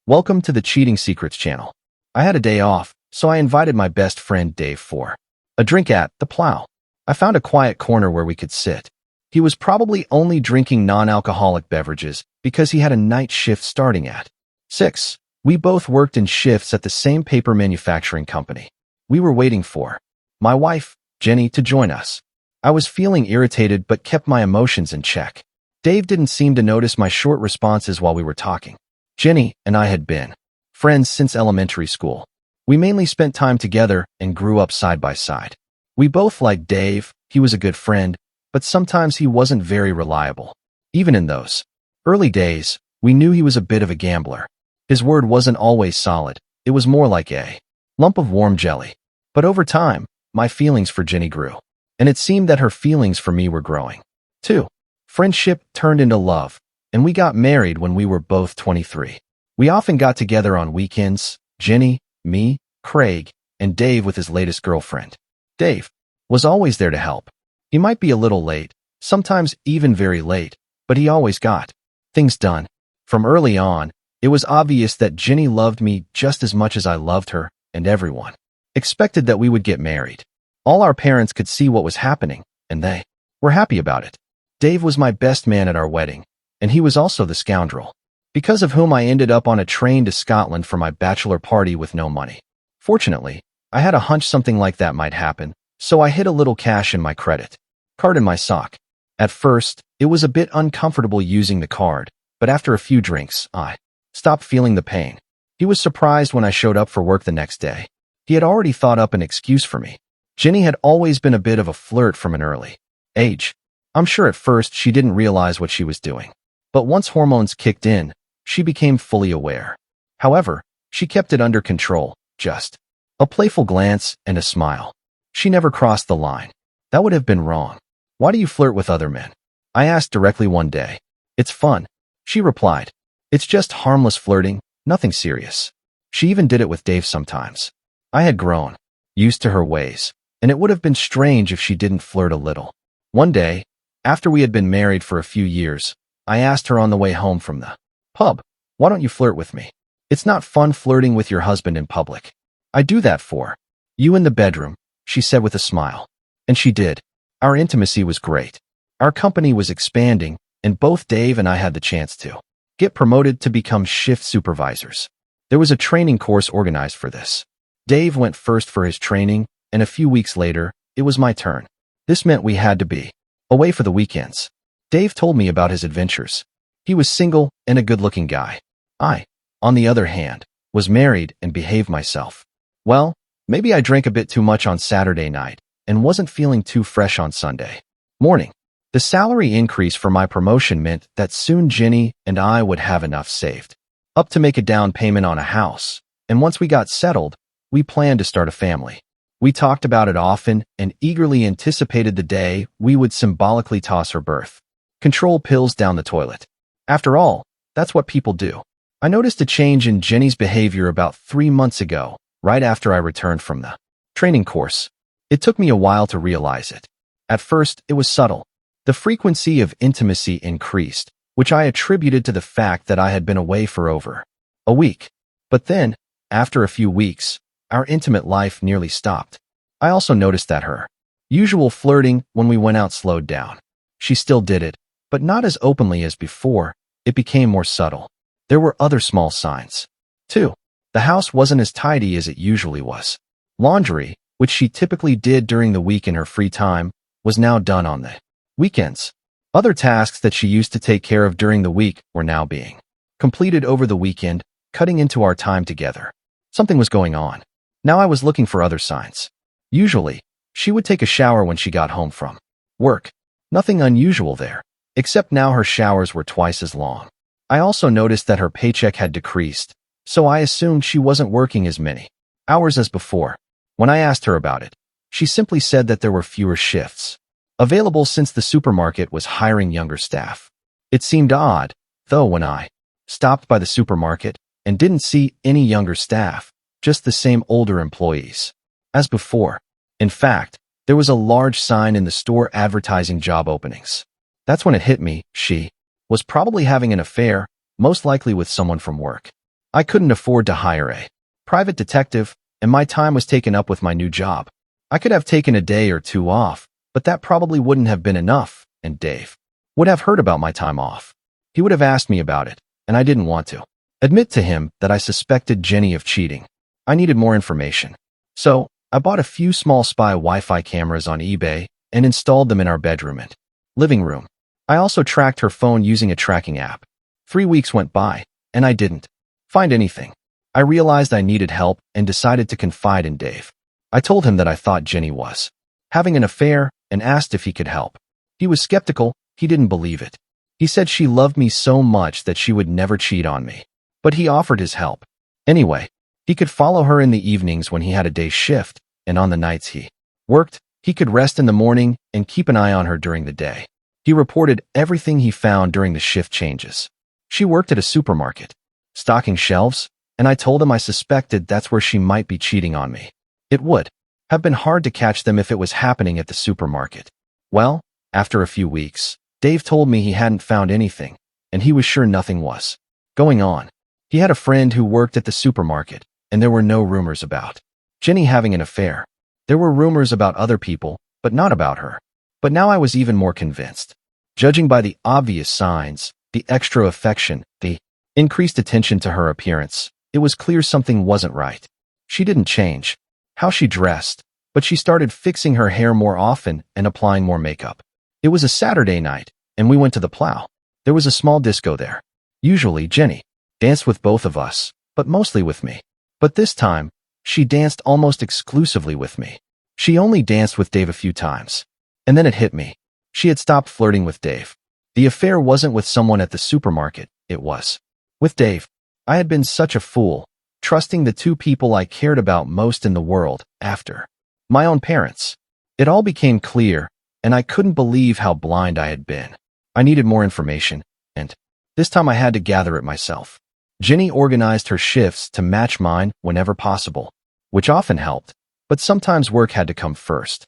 Welcome to the Cheating Secrets channel. I had a day off, so I invited my best friend Dave for a drink at the Plow. I found a quiet corner where we could sit. He was probably only drinking non-alcoholic beverages because he had a night shift starting at 6. We both worked in shifts at the same paper manufacturing company. We were waiting for my wife, Jenny, to join us. I was feeling irritated but kept my emotions in check. Dave didn't seem to notice my short responses while we were talking. Jenny and I had been friends since elementary school. We mainly spent time together and grew up side by side. We both liked Dave. He was a good friend, but sometimes he wasn't very reliable. Even in those early days, we knew he was a bit of a gambler. His word wasn't always solid. It was more like a lump of warm jelly. But over time, my feelings for Jenny grew, and it seemed that her feelings for me were growing too. Friendship turned into love, and we got married when we were both 23. We often got together on weekends, Jenny, me, Craig, and Dave with his latest girlfriend. Dave was always there to help. He might be a little late, sometimes even very late, but he always got things done. From early on, it was obvious that Jenny loved me just as much as I loved her, and everyone expected that we would get married. All our parents could see what was happening, and they were happy about it. Dave was my best man at our wedding, and he was also the scoundrel, because of whom I ended up on a train to Scotland for my bachelor party with no money. Fortunately, I had a hunch something like that might happen, so I hid a little cash in my credit card in my sock. At first, it was a bit uncomfortable using the card, but after a few drinks, I stopped feeling the pain. He was surprised when I showed up for work the next day. He had already thought up an excuse for me. Jenny had always been a bit of a flirt from an early age. I'm sure at first she didn't realize what she was doing. But once hormones kicked in, she became fully aware. However, she kept it under control, just a playful glance and a smile. She never crossed the line. That would have been wrong. Why do you flirt with other men? I asked directly one day. It's fun, she replied. It's just harmless flirting, nothing serious. She even did it with Dave sometimes. I had grown used to her ways, and it would have been strange if she didn't flirt a little. One day, after we had been married for a few years, I asked her on the way home from the pub, why don't you flirt with me? It's not fun flirting with your husband in public. I do that for you in the bedroom, she said with a smile. And she did. Our intimacy was great. Our company was expanding, and both Dave and I had the chance to get promoted to become shift supervisors. There was a training course organized for this. Dave went first for his training, and a few weeks later, it was my turn. This meant we had to be away for the weekends. Dave told me about his adventures. He was single and a good-looking guy. I, on the other hand, was married and behaved myself. Well, maybe I drank a bit too much on Saturday night and wasn't feeling too fresh on Sunday morning. The salary increase for my promotion meant that soon Jenny and I would have enough saved up to make a down payment on a house, and once we got settled, we planned to start a family. We talked about it often and eagerly anticipated the day we would symbolically toss her birth control pills down the toilet. After all, that's what people do. I noticed a change in Jenny's behavior about 3 months ago, right after I returned from the training course. It took me a while to realize it. At first, it was subtle. The frequency of intimacy increased, which I attributed to the fact that I had been away for over a week. But then, after a few weeks, our intimate life nearly stopped. I also noticed that her usual flirting when we went out slowed down. She still did it, but not as openly as before. It became more subtle. There were other small signs, too. The house wasn't as tidy as it usually was. Laundry, which she typically did during the week in her free time, was now done on the weekends. Other tasks that she used to take care of during the week were now being completed over the weekend, cutting into our time together. Something was going on. Now I was looking for other signs. Usually, she would take a shower when she got home from work. Nothing unusual there, except now her showers were twice as long. I also noticed that her paycheck had decreased, so I assumed she wasn't working as many hours as before. When I asked her about it, she simply said that there were fewer shifts available since the supermarket was hiring younger staff. It seemed odd, though, when I stopped by the supermarket and didn't see any younger staff, just the same older employees as before. In fact, there was a large sign in the store advertising job openings. That's when it hit me. She was probably having an affair, most likely with someone from work. I couldn't afford to hire a private detective, and my time was taken up with my new job. I could have taken a day or two off, but that probably wouldn't have been enough, and Dave would have heard about my time off. He would have asked me about it, and I didn't want to admit to him that I suspected Jenny of cheating. I needed more information. So, I bought a few small spy Wi-Fi cameras on eBay and installed them in our bedroom and living room. I also tracked her phone using a tracking app. 3 weeks went by, and I didn't find anything. I realized I needed help and decided to confide in Dave. I told him that I thought Jenny was having an affair and asked if he could help. He was skeptical. He didn't believe it. He said she loved me so much that she would never cheat on me. But he offered his help. Anyway, he could follow her in the evenings when he had a day shift, and on the nights he worked, he could rest in the morning and keep an eye on her during the day. He reported everything he found during the shift changes. She worked at a supermarket, stocking shelves, and I told him I suspected that's where she might be cheating on me. It would have been hard to catch them if it was happening at the supermarket. Well, after a few weeks, Dave told me he hadn't found anything, and he was sure nothing was going on. He had a friend who worked at the supermarket, and there were no rumors about Jenny having an affair. There were rumors about other people, but not about her. But now I was even more convinced. Judging by the obvious signs, the extra affection, the increased attention to her appearance, it was clear something wasn't right. She didn't change how she dressed, but she started fixing her hair more often and applying more makeup. It was a Saturday night, and we went to the Plow. There was a small disco there. Usually, Jenny danced with both of us, but mostly with me. But this time, she danced almost exclusively with me. She only danced with Dave a few times. And then it hit me. She had stopped flirting with Dave. The affair wasn't with someone at the supermarket, it was with Dave. I had been such a fool, trusting the two people I cared about most in the world, after my own parents. It all became clear, and I couldn't believe how blind I had been. I needed more information, and this time I had to gather it myself. Jenny organized her shifts to match mine whenever possible, which often helped, but sometimes work had to come first.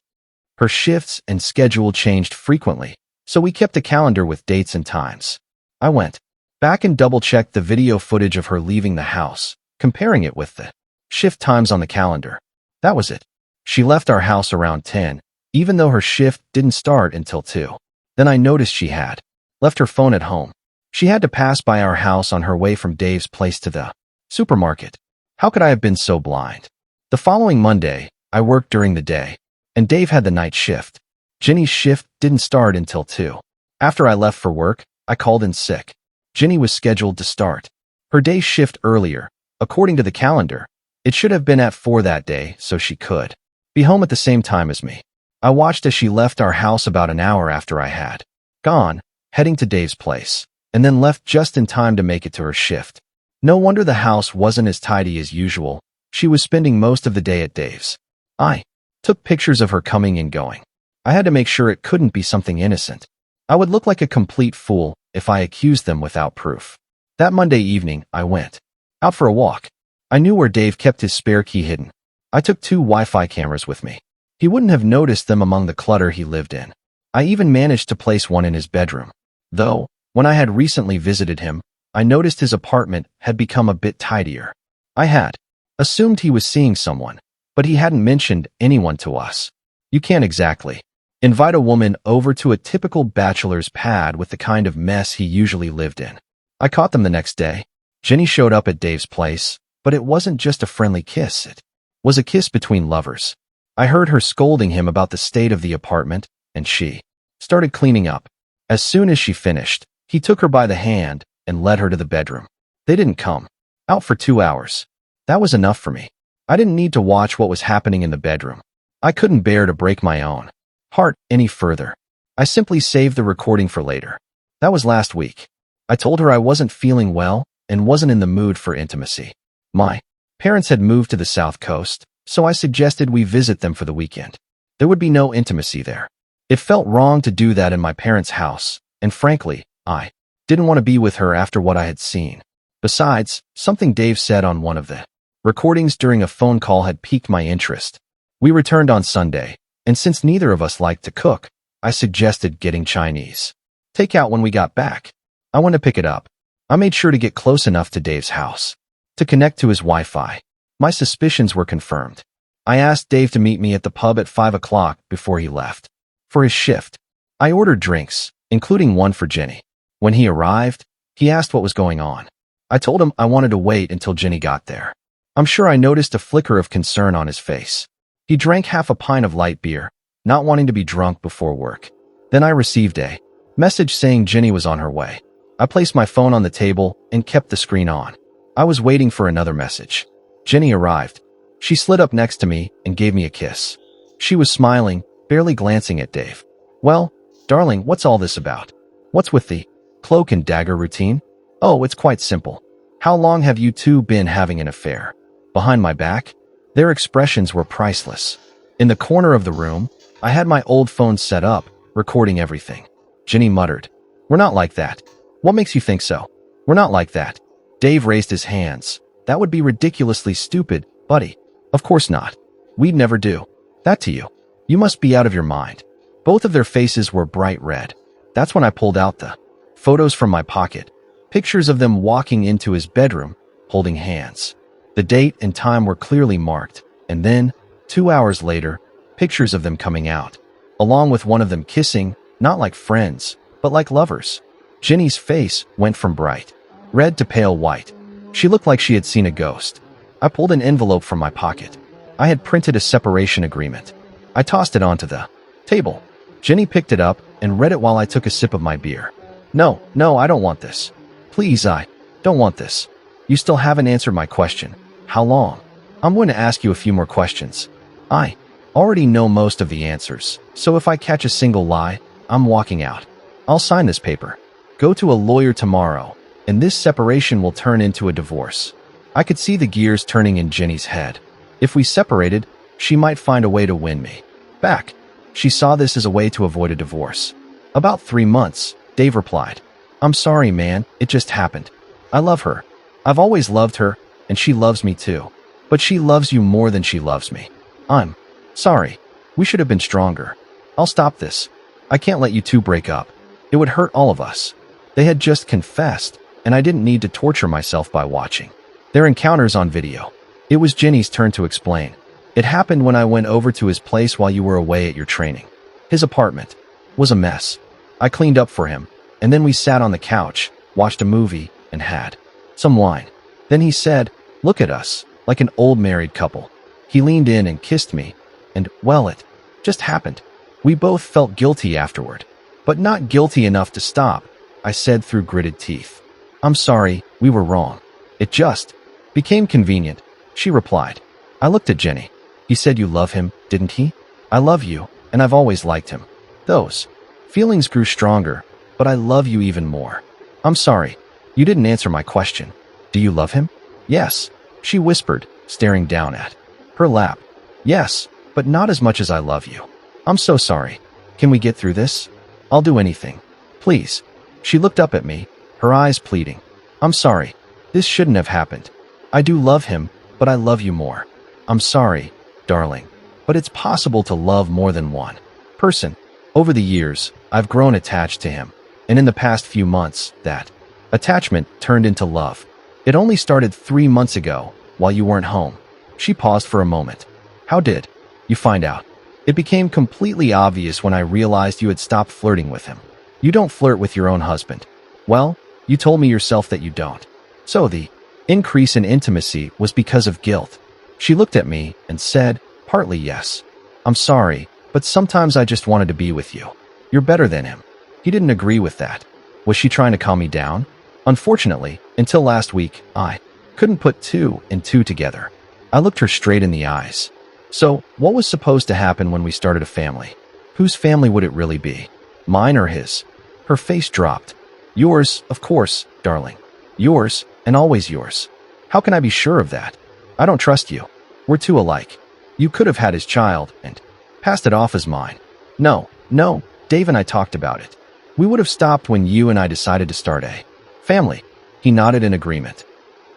Her shifts and schedule changed frequently, so we kept a calendar with dates and times. I went back and double-checked the video footage of her leaving the house, comparing it with the shift times on the calendar. That was it. She left our house around 10, even though her shift didn't start until 2. Then I noticed she had left her phone at home. She had to pass by our house on her way from Dave's place to the supermarket. How could I have been so blind? The following Monday, I worked during the day, and Dave had the night shift. Jenny's shift didn't start until 2. After I left for work, I called in sick. Jenny was scheduled to start her day shift earlier. According to the calendar, it should have been at 4 that day, so she could be home at the same time as me. I watched as she left our house about an hour after I had gone, heading to Dave's place, and then left just in time to make it to her shift. No wonder the house wasn't as tidy as usual. She was spending most of the day at Dave's. I took pictures of her coming and going. I had to make sure it couldn't be something innocent. I would look like a complete fool if I accused them without proof. That Monday evening, I went out for a walk. I knew where Dave kept his spare key hidden. I took 2 Wi-Fi cameras with me. He wouldn't have noticed them among the clutter he lived in. I even managed to place one in his bedroom. Though, when I had recently visited him, I noticed his apartment had become a bit tidier. I had assumed he was seeing someone, but he hadn't mentioned anyone to us. You can't exactly invite a woman over to a typical bachelor's pad with the kind of mess he usually lived in. I caught them the next day. Jenny showed up at Dave's place, but it wasn't just a friendly kiss. It was a kiss between lovers. I heard her scolding him about the state of the apartment, and she started cleaning up. As soon as she finished, he took her by the hand and led her to the bedroom. They didn't come out for 2 hours. That was enough for me. I didn't need to watch what was happening in the bedroom. I couldn't bear to break my own heart any further. I simply saved the recording for later. That was last week. I told her I wasn't feeling well and wasn't in the mood for intimacy. My parents had moved to the South Coast, so I suggested we visit them for the weekend. There would be no intimacy there. It felt wrong to do that in my parents' house, and frankly, I didn't want to be with her after what I had seen. Besides, something Dave said on one of the recordings during a phone call had piqued my interest. We returned on Sunday, and since neither of us liked to cook, I suggested getting Chinese takeout when we got back. I went to pick it up. I made sure to get close enough to Dave's house. to connect to his Wi-Fi. My suspicions were confirmed. I asked Dave to meet me at the pub at 5 o'clock before he left for his shift. I ordered drinks, including one for Jenny. When he arrived, he asked what was going on. I told him I wanted to wait until Jenny got there. I'm sure I noticed a flicker of concern on his face. He drank half a pint of light beer, not wanting to be drunk before work. Then I received a message saying Jenny was on her way. I placed my phone on the table and kept the screen on. I was waiting for another message. Jenny arrived. She slid up next to me and gave me a kiss. She was smiling, barely glancing at Dave. "Well, darling, what's all this about? What's with the cloak and dagger routine?" "Oh, it's quite simple. How long have you two been having an affair?" Behind my back, their expressions were priceless. In the corner of the room, I had my old phone set up, recording everything. Jenny muttered, "We're not like that." "What makes you think so?" "We're not like that." Dave raised his hands. "That would be ridiculously stupid, buddy." "Of course not. We'd never do that to you. You must be out of your mind." Both of their faces were bright red. That's when I pulled out the photos from my pocket. Pictures of them walking into his bedroom, holding hands. The date and time were clearly marked, and then, 2 hours later, pictures of them coming out, along with one of them kissing, not like friends, but like lovers. Jenny's face went from bright red to pale white. She looked like she had seen a ghost. I pulled an envelope from my pocket. I had printed a separation agreement. I tossed it onto the table. Jenny picked it up and read it while I took a sip of my beer. No, I don't want this. Please, I don't want this. You still haven't answered my question. How long? I'm going to ask you a few more questions. I already know most of the answers, so if I catch a single lie, I'm walking out. I'll sign this paper. Go to a lawyer tomorrow, and this separation will turn into a divorce. I could see the gears turning in Jenny's head. If we separated, she might find a way to win me back. She saw this as a way to avoid a divorce. "About 3 months, Dave replied. "I'm sorry, man, it just happened. I love her. I've always loved her, and she loves me too. But she loves you more than she loves me. I'm sorry. We should have been stronger. I'll stop this. I can't let you two break up. It would hurt all of us." They had just confessed, and I didn't need to torture myself by watching their encounters on video. It was Jenny's turn to explain. "It happened when I went over to his place while you were away at your training. His apartment was a mess. I cleaned up for him, and then we sat on the couch, watched a movie, and had some wine. Then he said, 'Look at us, like an old married couple.' He leaned in and kissed me, and, well, it just happened. We both felt guilty afterward, but not guilty enough to stop," I said through gritted teeth. "I'm sorry, we were wrong. It just became convenient," she replied. I looked at Jenny. "He said you love him, didn't he?" "I love you, and I've always liked him." "Those feelings grew stronger, but I love you even more." "I'm sorry. You didn't answer my question. Do you love him?" "Yes," she whispered, staring down at her lap. "Yes, but not as much as I love you." "I'm so sorry. Can we get through this? I'll do anything. Please." She looked up at me, her eyes pleading. "I'm sorry. This shouldn't have happened. I do love him, but I love you more." "I'm sorry, darling, but it's possible to love more than one person." Over the years, I've grown attached to him, and in the past few months, that attachment turned into love. It only started 3 months ago, while you weren't home. She paused for a moment. "How did you find out?" "It became completely obvious when I realized you had stopped flirting with him. You don't flirt with your own husband." "Well, you told me yourself that you don't." "So the increase in intimacy was because of guilt." She looked at me and said, "Partly yes. I'm sorry, but sometimes I just wanted to be with you. You're better than him." He didn't agree with that. Was she trying to calm me down? Unfortunately, until last week, I couldn't put 2 and 2 together. I looked her straight in the eyes. "So, what was supposed to happen when we started a family? Whose family would it really be? Mine or his?" Her face dropped. "Yours, of course, darling. Yours, and always yours." "How can I be sure of that? I don't trust you. We're too alike. You could have had his child and passed it off as mine." No, Dave and I talked about it. We would have stopped when you and I decided to start a family." He nodded in agreement.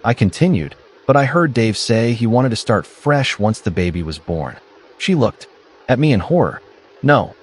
I continued, but I heard Dave say he wanted to start fresh once the baby was born. She looked at me in horror. No,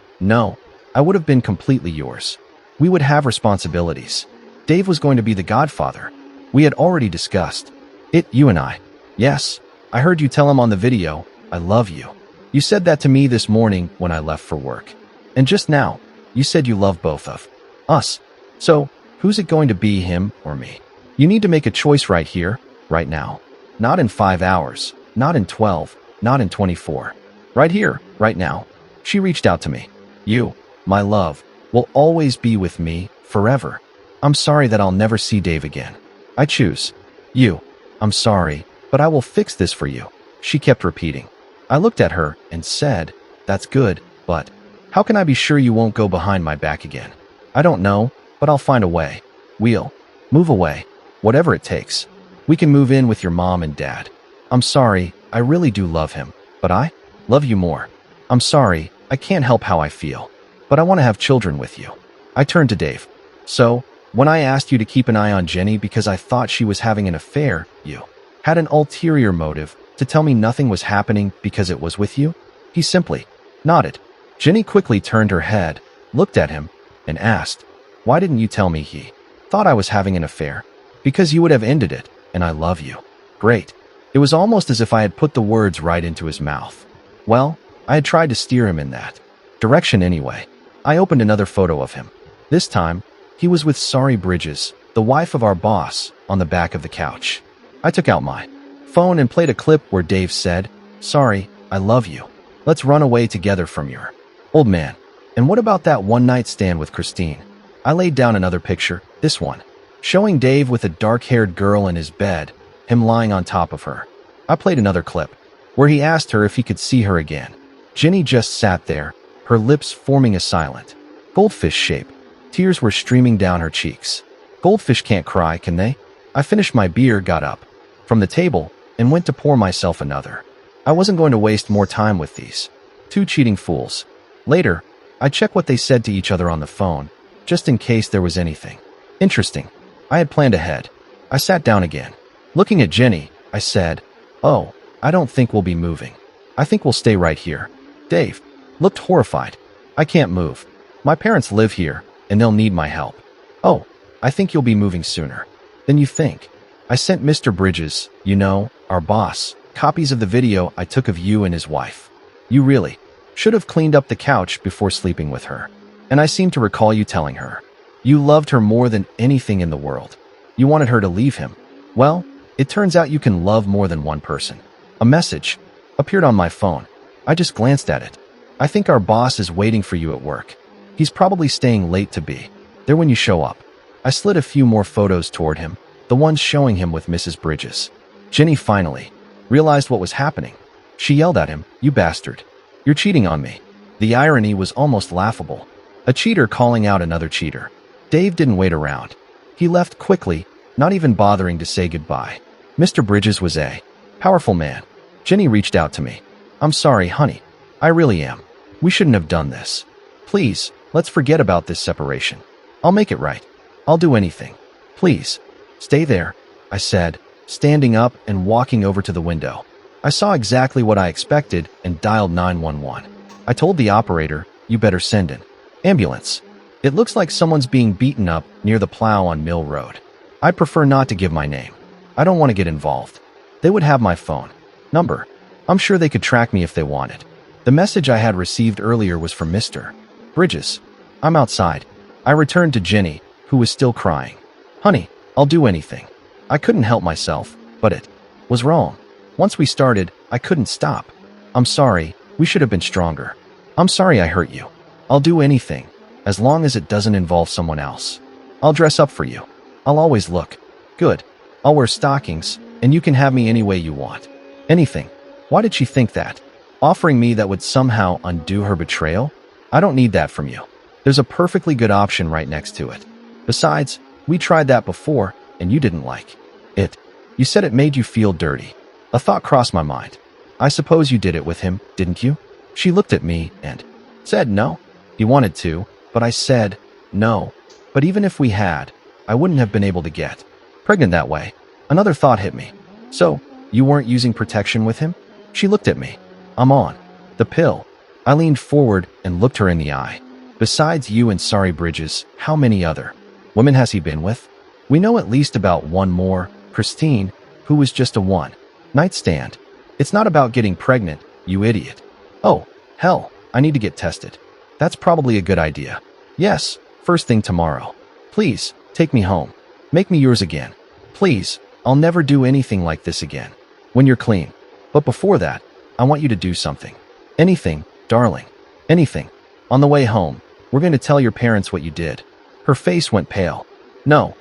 I would have been completely yours. We would have responsibilities. Dave was going to be the godfather. We had already discussed You and I. Yes, I heard you tell him on the video, I love you. You said that to me this morning when I left for work. And just now, you said you love both of us. So, who's it going to be, him or me? You need to make a choice right here, right now. Not in 5 hours, not in 12, not in 24. Right here, right now. She reached out to me. You, my love, will always be with me forever. I'm sorry that I'll never see Dave again. I choose you. I'm sorry, but I will fix this for you. She kept repeating. I looked at her and said, that's good, but how can I be sure you won't go behind my back again? I don't know, but I'll find a way. We'll move away, whatever it takes. We can move in with your mom and dad. I'm sorry, I really do love him, but I love you more. I'm sorry, I can't help how I feel, but I want to have children with you. I turned to Dave. So, when I asked you to keep an eye on Jenny because I thought she was having an affair, you had an ulterior motive to tell me nothing was happening because it was with you? He simply nodded. Jenny quickly turned her head, looked at him, and asked, why didn't you tell me he thought I was having an affair? Because you would have ended it, and I love you. Great. It was almost as if I had put the words right into his mouth. Well, I had tried to steer him in that direction anyway. I opened another photo of him. This time, he was with Sari Bridges, the wife of our boss, on the back of the couch. I took out my phone and played a clip where Dave said, sorry, I love you. Let's run away together from your old man. And what about that one-night stand with Christine? I laid down another picture, this one, showing Dave with a dark-haired girl in his bed, him lying on top of her. I played another clip, where he asked her if he could see her again. Jenny just sat there, her lips forming a silent goldfish shape. Tears were streaming down her cheeks. Goldfish can't cry, can they? I finished my beer, got up from the table, and went to pour myself another. I wasn't going to waste more time with these two cheating fools. Later, I checked what they said to each other on the phone, just in case there was anything interesting. I had planned ahead. I sat down again. Looking at Jenny, I said, oh, I don't think we'll be moving. I think we'll stay right here. Dave looked horrified. I can't move. My parents live here, and they'll need my help. Oh, I think you'll be moving sooner than you think. I sent Mr. Bridges, you know, our boss, copies of the video I took of you and his wife. You really should have cleaned up the couch before sleeping with her. And I seem to recall you telling her you loved her more than anything in the world. You wanted her to leave him. Well, it turns out you can love more than one person. A message appeared on my phone. I just glanced at it. I think our boss is waiting for you at work. He's probably staying late to be there when you show up. I slid a few more photos toward him, the ones showing him with Mrs. Bridges. Jenny finally realized what was happening. She yelled at him, you bastard. You're cheating on me. The irony was almost laughable. A cheater calling out another cheater. Dave didn't wait around. He left quickly, not even bothering to say goodbye. Mr. Bridges was a powerful man. Jenny reached out to me. I'm sorry, honey. I really am. We shouldn't have done this. Please, let's forget about this separation. I'll make it right. I'll do anything. Please, stay there, I said, standing up and walking over to the window. I saw exactly what I expected and dialed 911. I told the operator, you better send an ambulance. It looks like someone's being beaten up near the plow on Mill Road. I prefer not to give my name. I don't want to get involved. They would have my phone number. I'm sure they could track me if they wanted. The message I had received earlier was from Mr. Bridges. I'm outside. I returned to Jenny, who was still crying. Honey, I'll do anything. I couldn't help myself, but it was wrong. Once we started, I couldn't stop. I'm sorry, we should have been stronger. I'm sorry I hurt you. I'll do anything, as long as it doesn't involve someone else. I'll dress up for you. I'll always look good. I'll wear stockings, and you can have me any way you want. Anything. Why did she think that? Offering me that would somehow undo her betrayal? I don't need that from you. There's a perfectly good option right next to it. Besides, we tried that before, and you didn't like it. You said it made you feel dirty. A thought crossed my mind. I suppose you did it with him, didn't you? She looked at me and said no. He wanted to, but I said no. But even if we had, I wouldn't have been able to get pregnant that way. Another thought hit me. So, you weren't using protection with him? She looked at me. I'm on the pill. I leaned forward and looked her in the eye. Besides you and Sari Bridges, how many other women has he been with? We know at least about one more, Christine, who was just a one-night stand. It's not about getting pregnant, you idiot. Oh, hell, I need to get tested. That's probably a good idea. Yes, first thing tomorrow. Please, take me home. Make me yours again. Please, I'll never do anything like this again. When you're clean. But before that, I want you to do something. Anything, darling. Anything. On the way home, we're going to tell your parents what you did. Her face went pale. No,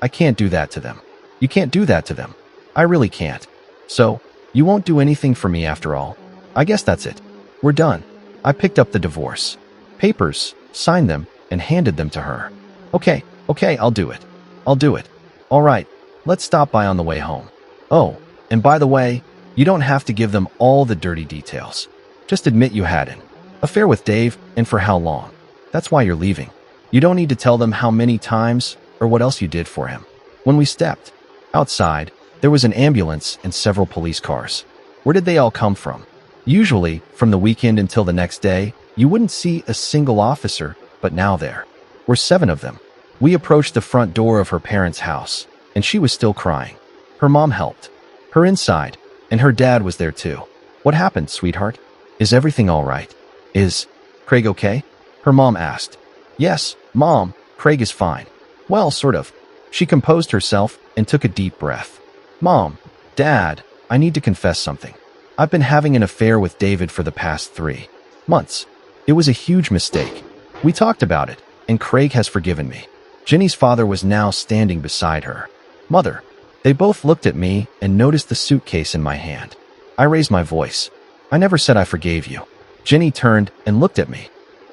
I can't do that to them. You can't do that to them. I really can't. So, you won't do anything for me after all. I guess that's it. We're done. I picked up the divorce papers, signed them, and handed them to her. Okay, I'll do it. All right, let's stop by on the way home. Oh, and by the way, you don't have to give them all the dirty details. Just admit you had an affair with Dave and for how long. That's why you're leaving. You don't need to tell them how many times or what else you did for him. When we stepped outside, there was an ambulance and several police cars. Where did they all come from? Usually, from the weekend until the next day, you wouldn't see a single officer, but now there were 7 of them. We approached the front door of her parents' house, and she was still crying. Her mom helped her inside, and her dad was there too. What happened, sweetheart? Is everything all right? Is Craig okay? Her mom asked. Yes, Mom, Craig is fine. Well, sort of. She composed herself and took a deep breath. Mom, Dad, I need to confess something. I've been having an affair with David for the past 3 months. It was a huge mistake. We talked about it, and Craig has forgiven me. Jenny's father was now standing beside her. Mother. They both looked at me and noticed the suitcase in my hand. I raised my voice. I never said I forgave you. Jenny turned and looked at me.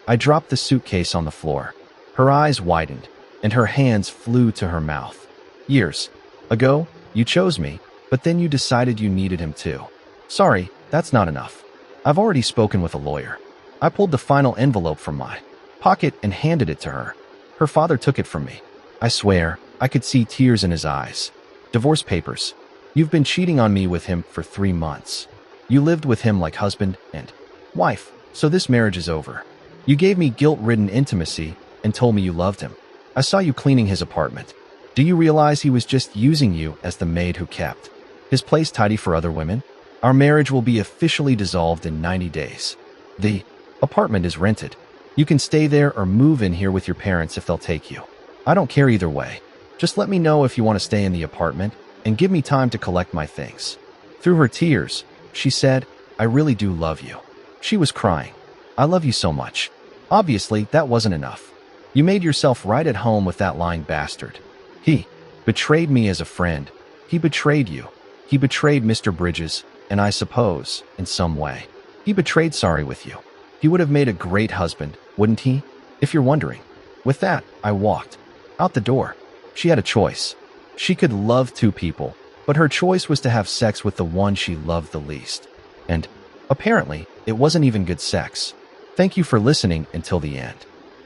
I dropped the suitcase on the floor. Her eyes widened, and her hands flew to her mouth. Years ago, you chose me, but then you decided you needed him too. Sorry, that's not enough. I've already spoken with a lawyer. I pulled the final envelope from my pocket and handed it to her. Her father took it from me. I swear, I could see tears in his eyes. Divorce papers. You've been cheating on me with him for 3 months. You lived with him like husband and wife, so this marriage is over. You gave me guilt-ridden intimacy and told me you loved him. I saw you cleaning his apartment. Do you realize he was just using you as the maid who kept his place tidy for other women? Our marriage will be officially dissolved in 90 days. The apartment is rented. You can stay there or move in here with your parents if they'll take you. I don't care either way. Just let me know if you want to stay in the apartment and give me time to collect my things. Through her tears, she said, I really do love you. She was crying. I love you so much. Obviously, that wasn't enough. You made yourself right at home with that lying bastard. He betrayed me as a friend. He betrayed you. He betrayed Mr. Bridges, and I suppose, in some way, he betrayed Sorry with you. He would have made a great husband, wouldn't he? If you're wondering. With that, I walked out the door. She had a choice. She could love 2 people, but her choice was to have sex with the one she loved the least. And, apparently, it wasn't even good sex. Thank you for listening until the end.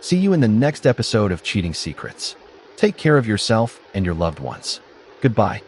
See you in the next episode of Cheating Secrets. Take care of yourself and your loved ones. Goodbye.